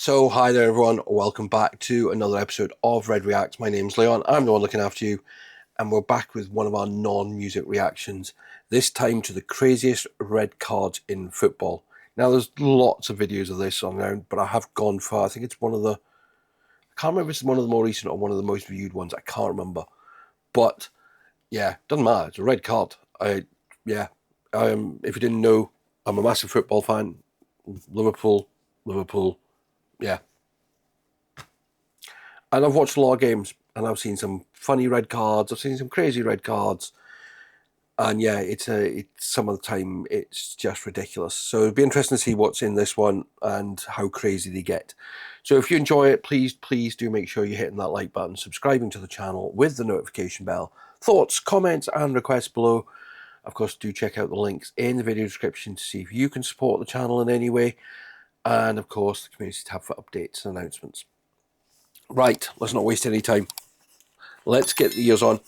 So, hi there everyone, welcome back to another episode of Red Reacts. My name's Leon, I'm the one looking after you, and we're back with one of our non-music reactions, this time to the craziest red cards in football. Now, there's lots of videos of this online, but I have gone for, I think it's one of the, I can't remember if it's one of the more recent or one of the most viewed ones, I can't remember. But, yeah, doesn't matter, it's a red card. If you didn't know, I'm a massive football fan, Liverpool, yeah. And I've watched a lot of games, and I've seen some funny red cards. I've seen some crazy red cards, and yeah, it's some of the time it's just ridiculous. So it'd be interesting to see what's in this one and how crazy they get. So if you enjoy it, please do make sure you're hitting that like button, subscribing to the channel with the notification bell. Thoughts, comments, and requests below. Of course, do check out the links in the video description to see if you can support the channel in any way. And of course, the community tab for updates and announcements. Right, let's not waste any time. Let's get the ears on.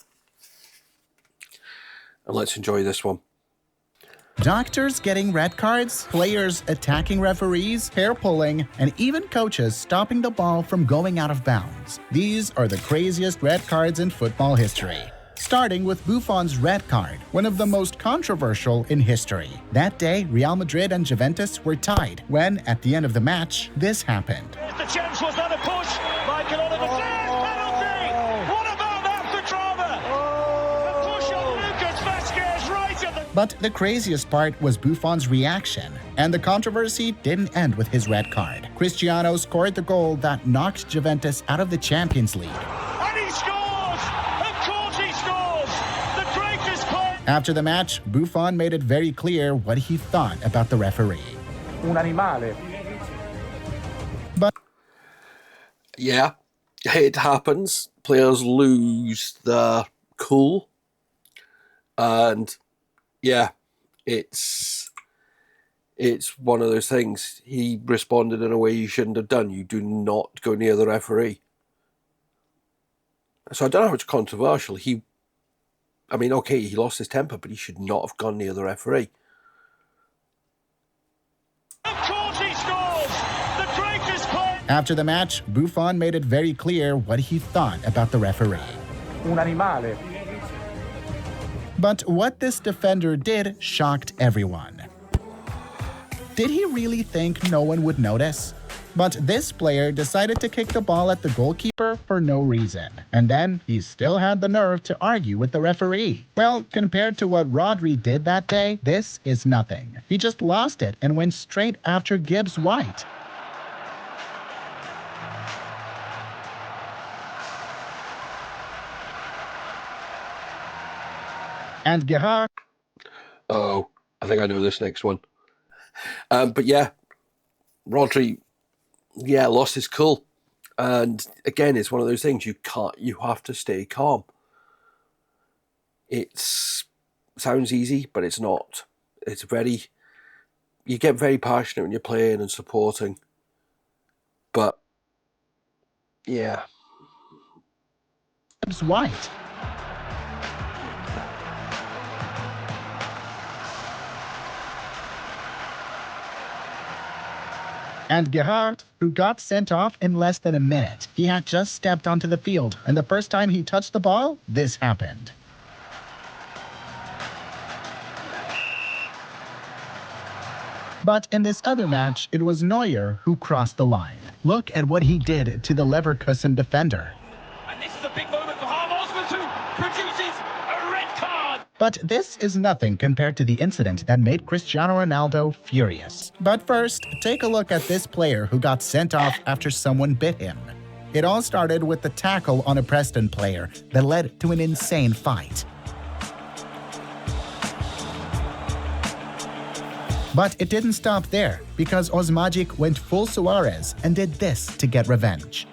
And let's enjoy this one. Doctors getting red cards, players attacking referees, hair pulling, and even coaches stopping the ball from going out of bounds. These are the craziest red cards in football history. Starting with Buffon's red card, one of the most controversial in history. That day, Real Madrid and Juventus were tied when, at the end of the match, this happened. The chance was not a push. Michael Oliver penalty. What about that for drama? A push on Lucas Vasquez right at the... But the craziest part was Buffon's reaction, and the controversy didn't end with his red card. Cristiano scored the goal that knocked Juventus out of the Champions League. And he scores! Of course he scores! The greatest player... After the match, Buffon made it very clear what he thought about the referee. Un animale. But Yeah, it happens. Players lose their cool. And yeah, it's one of those things. He responded in a way you shouldn't have done. You do not go near the referee. So I don't know how it's controversial. Okay, he lost his temper, but he should not have gone near the referee. Of course he scores! The greatest player... after the match, Buffon made it very clear what he thought about the referee. Un animale. But what this defender did shocked everyone. Did he really think no one would notice? But this player decided to kick the ball at the goalkeeper for no reason. And then he still had the nerve to argue with the referee. Well, compared to what Rodri did that day, this is nothing. He just lost it and went straight after Gibbs White. And Gerard... Oh, I think I know this next one. But yeah, Rodri, lost his cool. And again, it's one of those things you have to stay calm. Sounds easy, but it's not. You get very passionate when you're playing and supporting. But, yeah. Gibbs White. And Gerard, who got sent off in less than a minute. He had just stepped onto the field, and the first time he touched the ball, this happened. But in this other match, it was Neuer who crossed the line. Look at what he did to the Leverkusen defender. And this is a big moment for Harm Osmond who produces a red card. But this is nothing compared to the incident that made Cristiano Ronaldo furious. But first, take a look at this player who got sent off after someone bit him. It all started with the tackle on a Preston player that led to an insane fight. But it didn't stop there, because Osmajic went full Suarez and did this to get revenge.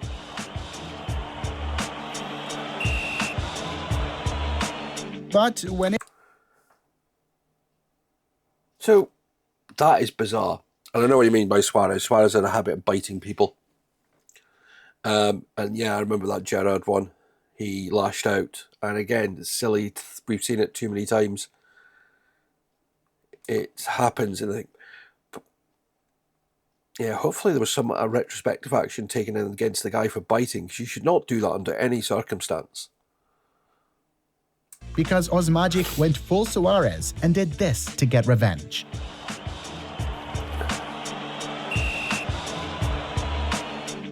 But when it... So, that is bizarre. And I know what you mean by Suarez. Suarez had a habit of biting people. And yeah, I remember that Gerrard one. He lashed out. And again, it's silly. We've seen it too many times. It happens. And Yeah, hopefully there was some retrospective action taken in against the guy for biting, because you should not do that under any circumstance. Because Osmajic went full Suarez and did this to get revenge.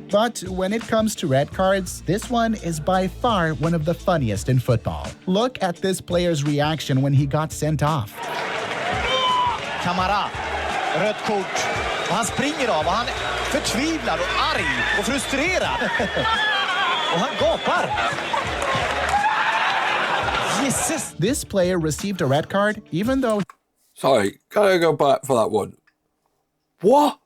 But when it comes to red cards, this one is by far one of the funniest in football. Look at this player's reaction when he got sent off. Kamara, rött kort. Och han springer av och han förtvivlar och arg och frustrerad. Och han gapar. Jesus. This player received a red card even though Sorry, can I go back for that one? What?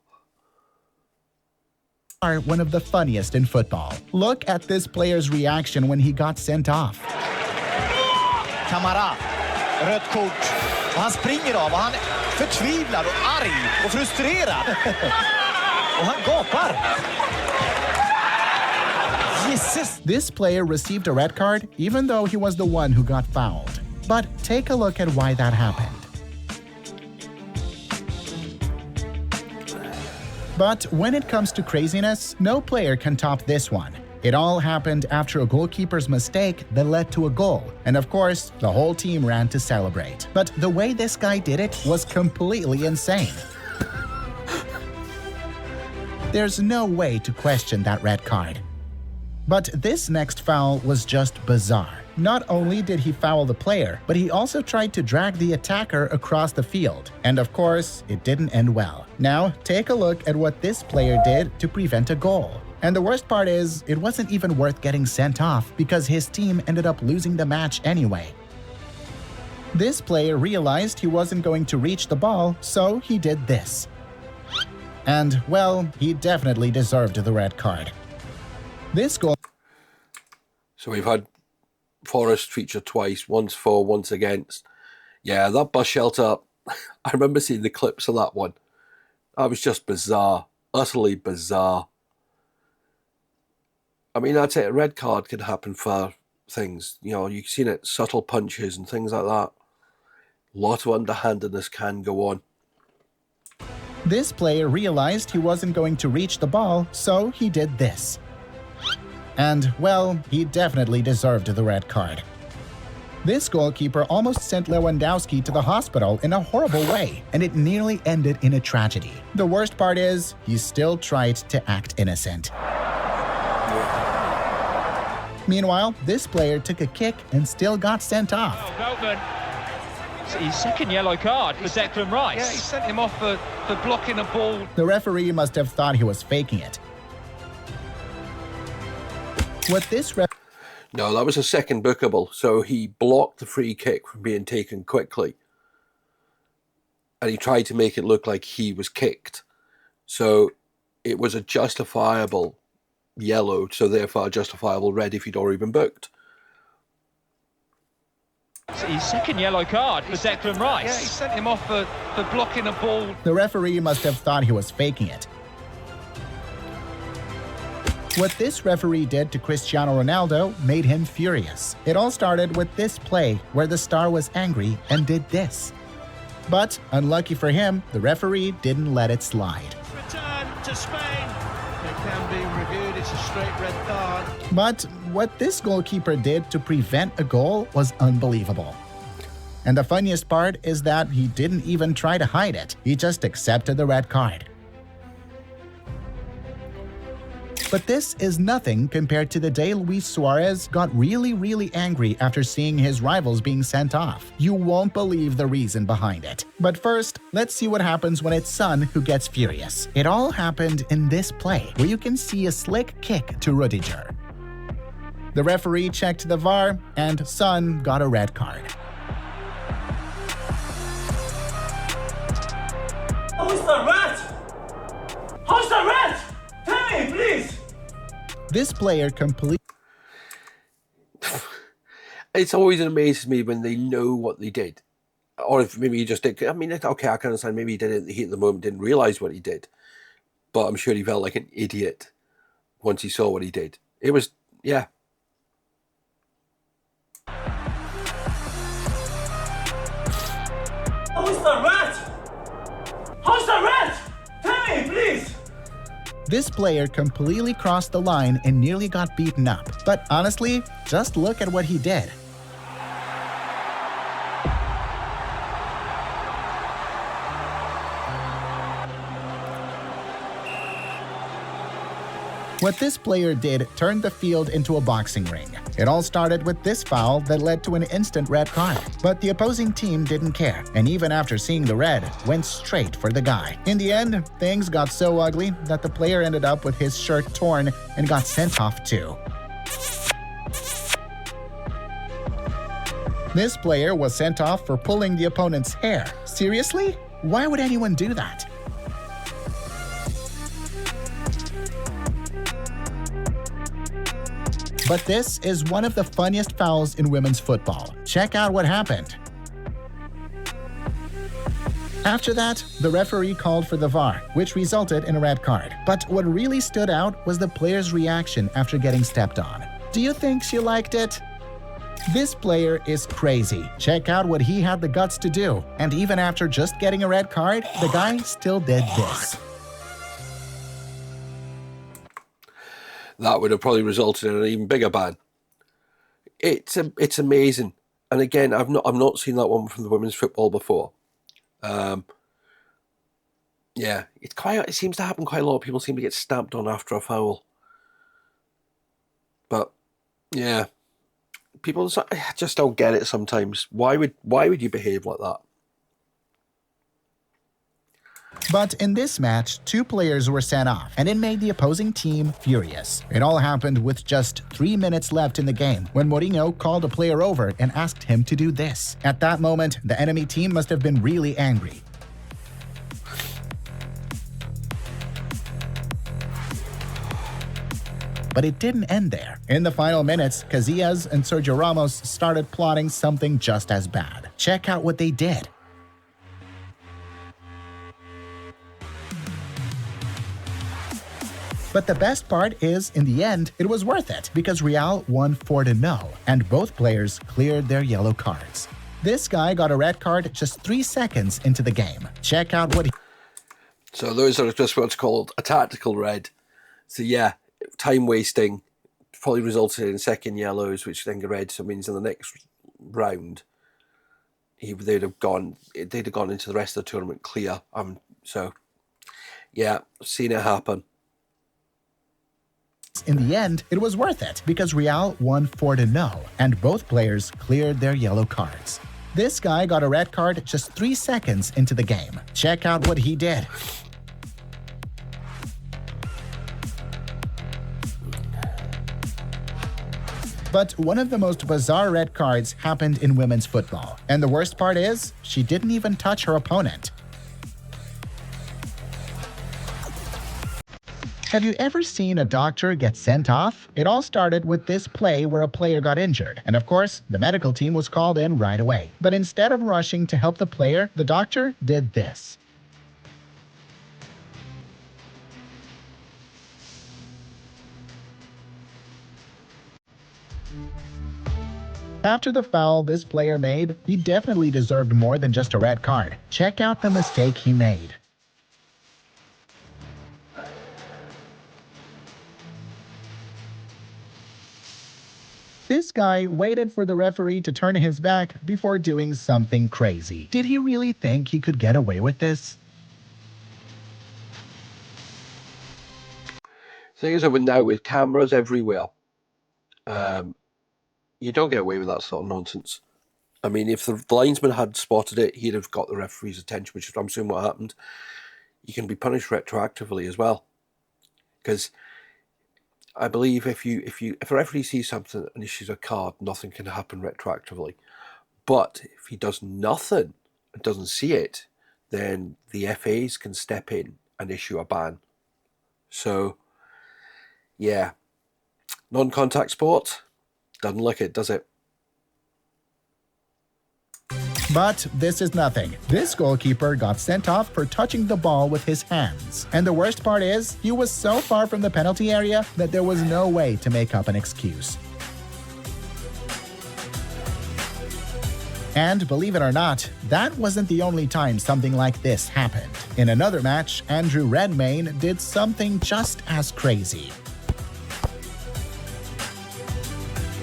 are one of the funniest in football. Look at this player's reaction when he got sent off. Kamara, rött kort. Och han springer av och han förtvivlar och arg och frustrerad. Och han gapar. Jesus. This player received a red card even though he was the one who got fouled. But take a look at why that happened. But when it comes to craziness, no player can top this one. It all happened after a goalkeeper's mistake that led to a goal. And of course, the whole team ran to celebrate. But the way this guy did it was completely insane. There's no way to question that red card. But this next foul was just bizarre. Not only did he foul the player, but he also tried to drag the attacker across the field. And of course, it didn't end well. Now, take a look at what this player did to prevent a goal. And the worst part is, it wasn't even worth getting sent off because his team ended up losing the match anyway. This player realized he wasn't going to reach the ball, so he did this. And, well, he definitely deserved the red card. This goal... So we've had Forest feature twice, once for, once against. Yeah, that bus shelter, I remember seeing the clips of that one. That was just bizarre, utterly bizarre. I mean, that's it, a red card can happen for things. You know, you've seen it, subtle punches and things like that. A lot of underhandedness can go on. This player realized he wasn't going to reach the ball, so he did this. And, well, he definitely deserved the red card. This goalkeeper almost sent Lewandowski to the hospital in a horrible way, and it nearly ended in a tragedy. The worst part is, he still tried to act innocent. Meanwhile, this player took a kick and still got sent off. Oh, Veltman. It's his second yellow card for Declan Rice. Yeah, he sent him off for blocking a ball. The referee must have thought he was faking it. What this No, that was a second bookable, so he blocked the free kick from being taken quickly. And he tried to make it look like he was kicked. So it was a justifiable yellow, so therefore a justifiable red if he'd already been booked. It's his second yellow card for Declan Rice. Yeah, he sent him off for blocking a ball. The referee must have thought he was faking it. What this referee did to Cristiano Ronaldo made him furious. It all started with this play where the star was angry and did this. But, unlucky for him, the referee didn't let it slide. Return to Spain. It can be reviewed. It's a straight red card. But what this goalkeeper did to prevent a goal was unbelievable. And the funniest part is that he didn't even try to hide it. He just accepted the red card. But this is nothing compared to the day Luis Suarez got really angry after seeing his rivals being sent off. You won't believe the reason behind it. But first, let's see what happens when it's Son who gets furious. It all happened in this play, where you can see a slick kick to Rudiger. The referee checked the VAR, and Son got a red card. How's the red? How's the red? Tell me, please. This player completely... It's always amazes me when they know what they did. Or if maybe he just did. I mean, okay, I can understand. Maybe he did it in the heat of the moment, didn't realise what he did. But I'm sure he felt like an idiot once he saw what he did. It was, yeah. How's the red? How's the red? Tell me, please. This player completely crossed the line and nearly got beaten up. But honestly, just look at what he did. What this player did turned the field into a boxing ring. It all started with this foul that led to an instant red card. But the opposing team didn't care, and even after seeing the red, went straight for the guy. In the end, things got so ugly that the player ended up with his shirt torn and got sent off too. This player was sent off for pulling the opponent's hair. Seriously? Why would anyone do that? But this is one of the funniest fouls in women's football. Check out what happened. After that, the referee called for the VAR, which resulted in a red card. But what really stood out was the player's reaction after getting stepped on. Do you think she liked it? This player is crazy. Check out what he had the guts to do. And even after just getting a red card, the guy still did this. That would have probably resulted in an even bigger ban. It's amazing, and again, I've not seen that one from the women's football before. Yeah, it seems to happen quite a lot. People seem to get stamped on after a foul, but yeah, people just don't get it sometimes. Why would you behave like that? But in this match, 2 players were sent off, and it made the opposing team furious. It all happened with just 3 minutes left in the game when Mourinho called a player over and asked him to do this. At that moment, the enemy team must have been really angry. But it didn't end there. In the final minutes, Casillas and Sergio Ramos started plotting something just as bad. Check out what they did. But the best part is, in the end, it was worth it because Real won 4-0, and both players cleared their yellow cards. This guy got a red card just 3 seconds into the game. Check out what he... So those are just what's called a tactical red. So yeah, time wasting probably resulted in second yellows, which then get red. So it means in the next round, they'd have gone into the rest of the tournament clear. So yeah, I've seen it happen. In the end, it was worth it because Real won 4-0, and both players cleared their yellow cards. This guy got a red card just 3 seconds into the game. Check out what he did. But one of the most bizarre red cards happened in women's football. And the worst part is, she didn't even touch her opponent. Have you ever seen a doctor get sent off? It all started with this play where a player got injured. And of course, the medical team was called in right away. But instead of rushing to help the player, the doctor did this. After the foul this player made, he definitely deserved more than just a red card. Check out the mistake he made. This guy waited for the referee to turn his back before doing something crazy. Did he really think he could get away with this? Thing is, now with cameras everywhere, you don't get away with that sort of nonsense. I mean, if the linesman had spotted it, he'd have got the referee's attention, which is, I'm assuming, what happened. You can be punished retroactively as well, because I believe if a referee sees something and issues a card, nothing can happen retroactively. But if he does nothing and doesn't see it, then the FAs can step in and issue a ban. So, yeah, non-contact sport doesn't look it, does it? But this is nothing. This goalkeeper got sent off for touching the ball with his hands. And the worst part is, he was so far from the penalty area that there was no way to make up an excuse. And believe it or not, that wasn't the only time something like this happened. In another match, Andrew Redmayne did something just as crazy.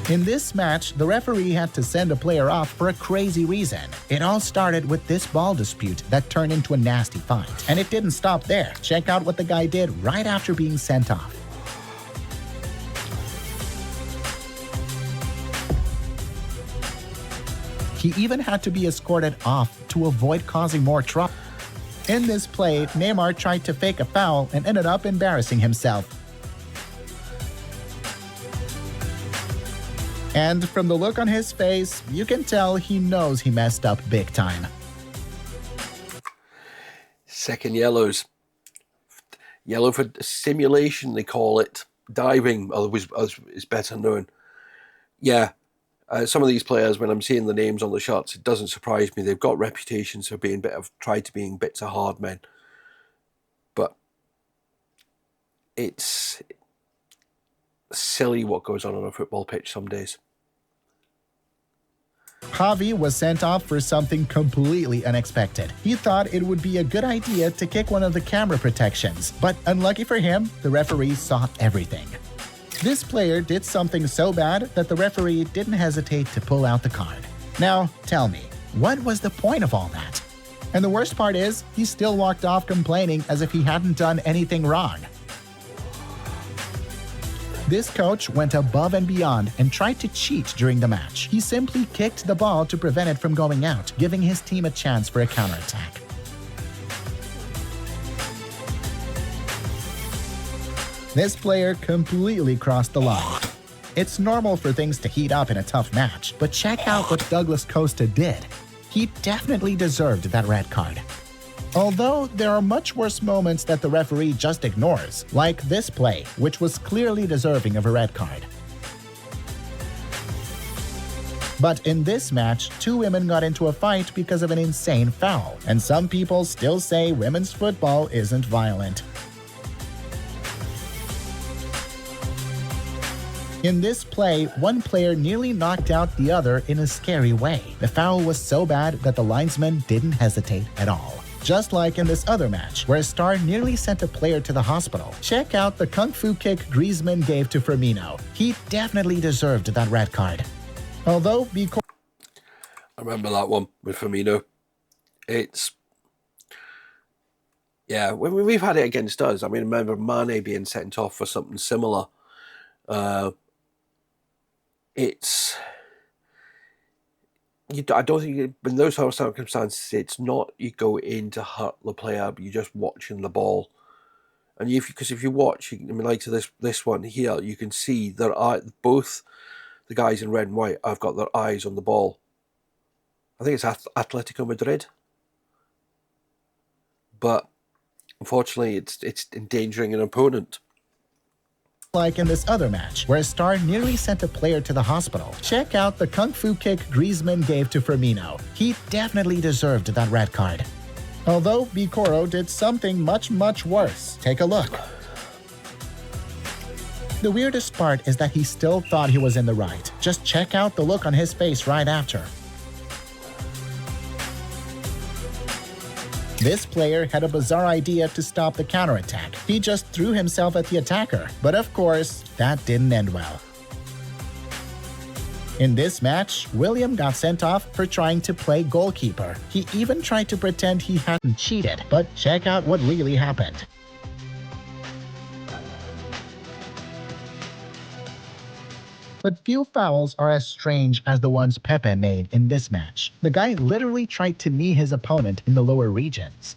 In this match, the referee had to send a player off for a crazy reason. It all started with this ball dispute that turned into a nasty fight. And it didn't stop there. Check out what the guy did right after being sent off. He even had to be escorted off to avoid causing more trouble. In this play, Neymar tried to fake a foul and ended up embarrassing himself. And from the look on his face, you can tell he knows he messed up big time. Second yellows. Yellow for simulation, they call it. Diving, otherwise is better known. Yeah, some of these players, when I'm seeing the names on the shots, it doesn't surprise me. They've got reputations for being being bits of hard men. But it's silly what goes on a football pitch some days. Javi was sent off for something completely unexpected. He thought it would be a good idea to kick one of the camera protections, but unlucky for him, the referee saw everything. This player did something so bad that the referee didn't hesitate to pull out the card. Now, tell me, what was the point of all that? And the worst part is, he still walked off complaining as if he hadn't done anything wrong. This coach went above and beyond and tried to cheat during the match. He simply kicked the ball to prevent it from going out, giving his team a chance for a counterattack. This player completely crossed the line. It's normal for things to heat up in a tough match, but check out what Douglas Costa did. He definitely deserved that red card. Although there are much worse moments that the referee just ignores, like this play, which was clearly deserving of a red card. But in this match, two women got into a fight because of an insane foul, and some people still say women's football isn't violent. In this play, one player nearly knocked out the other in a scary way. The foul was so bad that the linesman didn't hesitate at all. Just like in this other match, where a star nearly sent a player to the hospital. Check out the kung fu kick Griezmann gave to Firmino. He definitely deserved that red card. Although, I remember that one with Firmino. Yeah, we've had it against us. I mean, I remember Mane being sent off for something similar. I don't think in those sort of circumstances, it's not you go in to hurt the player, but you're just watching the ball. And because if you watch, like to this one here, you can see both the guys in red and white have got their eyes on the ball. I think it's Atletico Madrid, but unfortunately, it's endangering an opponent. Like in this other match, where a star nearly sent a player to the hospital. Check out the kung fu kick Griezmann gave to Firmino. He definitely deserved that red card. Although Bicoro did something much, much worse. Take a look. The weirdest part is that he still thought he was in the right. Just check out the look on his face right after. This player had a bizarre idea to stop the counterattack. He just threw himself at the attacker. But of course, that didn't end well. In this match, William got sent off for trying to play goalkeeper. He even tried to pretend he hadn't cheated. But check out what really happened. But few fouls are as strange as the ones Pepe made in this match. The guy literally tried to knee his opponent in the lower regions.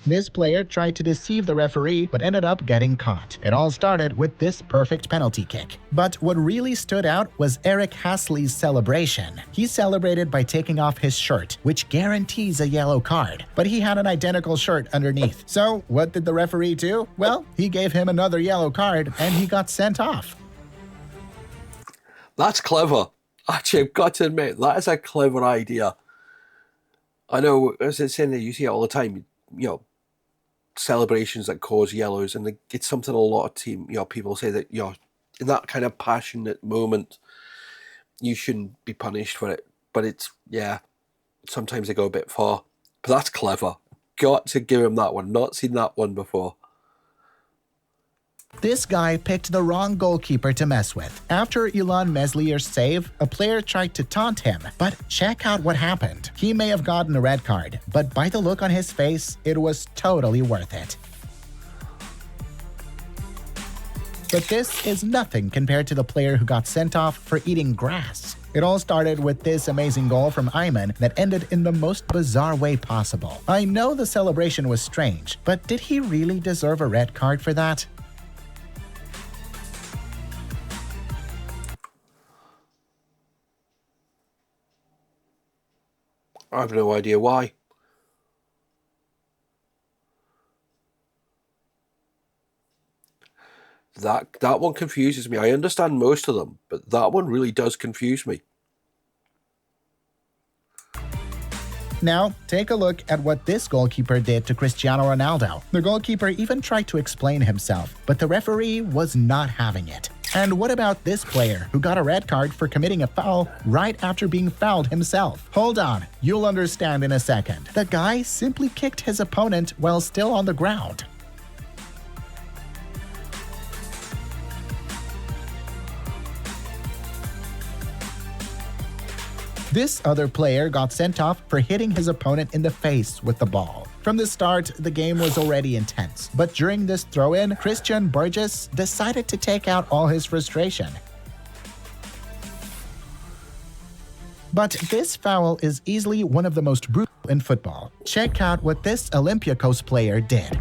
This player tried to deceive the referee but ended up getting caught. It all started with this perfect penalty kick. But what really stood out was Eric Hasley's celebration. He celebrated by taking off his shirt, which guarantees a yellow card. But he had an identical shirt underneath. So what did the referee do? Well, he gave him another yellow card and he got sent off. That's clever. Actually, I've got to admit, that is a clever idea. I know, as it's in there, you see it all the time, celebrations that cause yellows, and it's something a lot of people say that in that kind of passionate moment, you shouldn't be punished for it. But it's, yeah, sometimes they go a bit far. But that's clever. Got to give him that one. Not seen that one before. This guy picked the wrong goalkeeper to mess with. After Ilan Meslier's save, a player tried to taunt him, but check out what happened. He may have gotten a red card, but by the look on his face, it was totally worth it. But this is nothing compared to the player who got sent off for eating grass. It all started with this amazing goal from Ayman that ended in the most bizarre way possible. I know the celebration was strange, but did he really deserve a red card for that? I have no idea why. That one confuses me. I understand most of them, but that one really does confuse me. Now, take a look at what this goalkeeper did to Cristiano Ronaldo. The goalkeeper even tried to explain himself, but the referee was not having it. And what about this player who got a red card for committing a foul right after being fouled himself? Hold on, you'll understand in a second. The guy simply kicked his opponent while still on the ground. This other player got sent off for hitting his opponent in the face with the ball. From the start, the game was already intense, but during this throw-in, Christian Burgess decided to take out all his frustration. But this foul is easily one of the most brutal in football. Check out what this Olympiacos player did.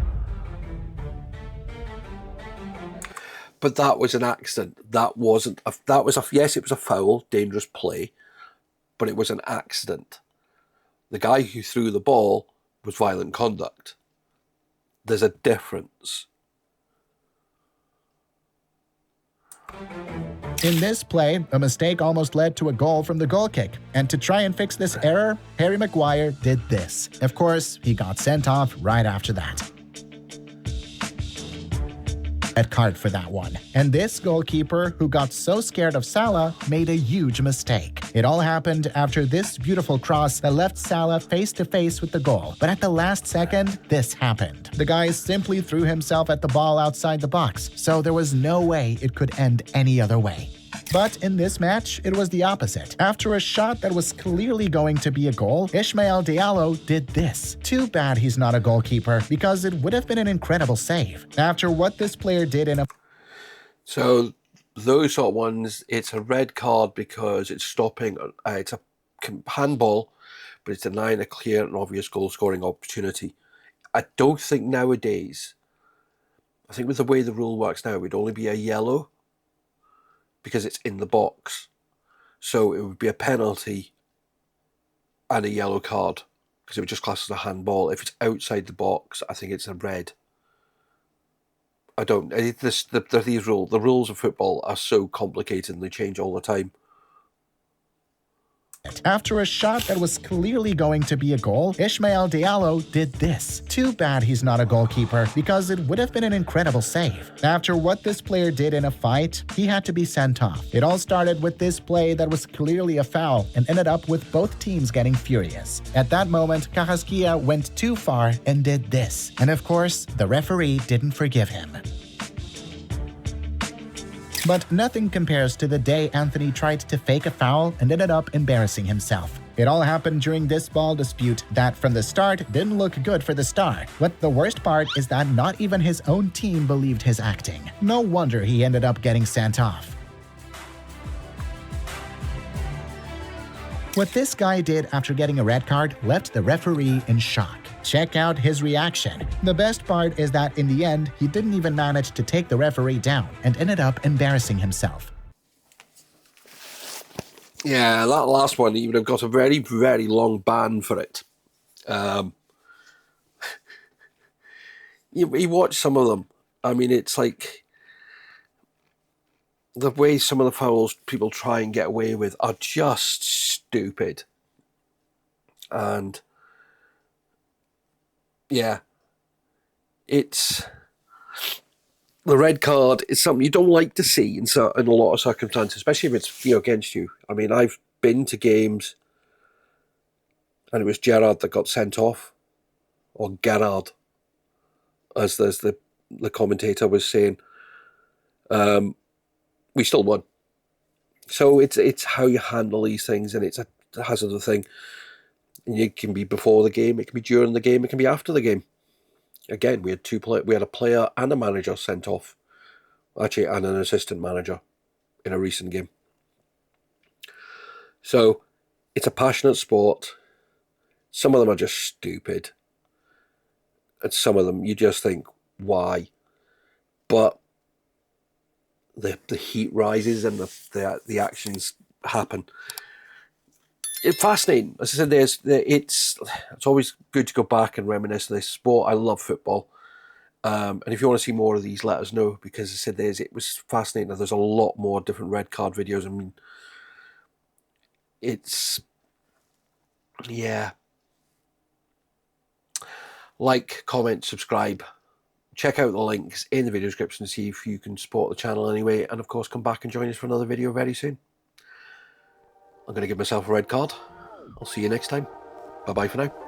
But that was an accident. Yes, it was a foul, dangerous play, but it was an accident. The guy who threw the ball was violent conduct. There's a difference. In this play, a mistake almost led to a goal from the goal kick. And to try and fix this error, Harry Maguire did this. Of course, he got sent off right after that. Red card for that one. And this goalkeeper, who got so scared of Salah, made a huge mistake. It all happened after this beautiful cross that left Salah face to face with the goal. But at the last second, this happened. The guy simply threw himself at the ball outside the box, so there was no way it could end any other way. But in this match, it was the opposite. After a shot that was clearly going to be a goal, Ismail Diallo did this. Too bad he's not a goalkeeper, because it would have been an incredible save. After what this player did in a... So those sort of ones, it's a red card because it's stopping, it's a handball, but it's denying a clear and obvious goal-scoring opportunity. I don't think nowadays, I think with the way the rule works now, it would only be a yellow, because it's in the box. So it would be a penalty and a yellow card, because it would just class as a handball. If it's outside the box, I think it's a red. The rules of football are so complicated and they change all the time. After a shot that was clearly going to be a goal, Ismail Diallo did this. Too bad he's not a goalkeeper, because it would have been an incredible save. After what this player did in a fight, he had to be sent off. It all started with this play that was clearly a foul and ended up with both teams getting furious. At that moment, Carrasquilla went too far and did this. And of course, the referee didn't forgive him. But nothing compares to the day Anthony tried to fake a foul and ended up embarrassing himself. It all happened during this ball dispute that from the start didn't look good for the star. But the worst part is that not even his own team believed his acting. No wonder he ended up getting sent off. What this guy did after getting a red card left the referee in shock. Check out his reaction. The best part is that in the end, he didn't even manage to take the referee down and ended up embarrassing himself. Yeah, that last one, he would have got a very, very long ban for it. You watch some of them. I mean, it's like the way some of the fouls people try and get away with are just stupid. And yeah, it's the red card is something you don't like to see in a lot of circumstances, especially if it's against you. I mean, I've been to games and it was Gerrard that got sent off, or Gerrard, as the commentator was saying. We still won. So it's how you handle these things, and it's a hazard thing. And it can be before the game, it can be during the game, it can be after the game. Again, we had a player and a manager sent off, actually, and an assistant manager in a recent game. So it's a passionate sport. Some of them are just stupid, and some of them you just think, why? But the heat rises and the actions happen. It's fascinating. As I said, it's always good to go back and reminisce of this sport. I love football. And if you want to see more of these, let us know, because as I said, it was fascinating. There's a lot more different red card videos. I mean, it's, yeah. Like, comment, subscribe. Check out the links in the video description to see if you can support the channel anyway. And of course, come back and join us for another video very soon. I'm going to give myself a red card. I'll see you next time. Bye-bye for now.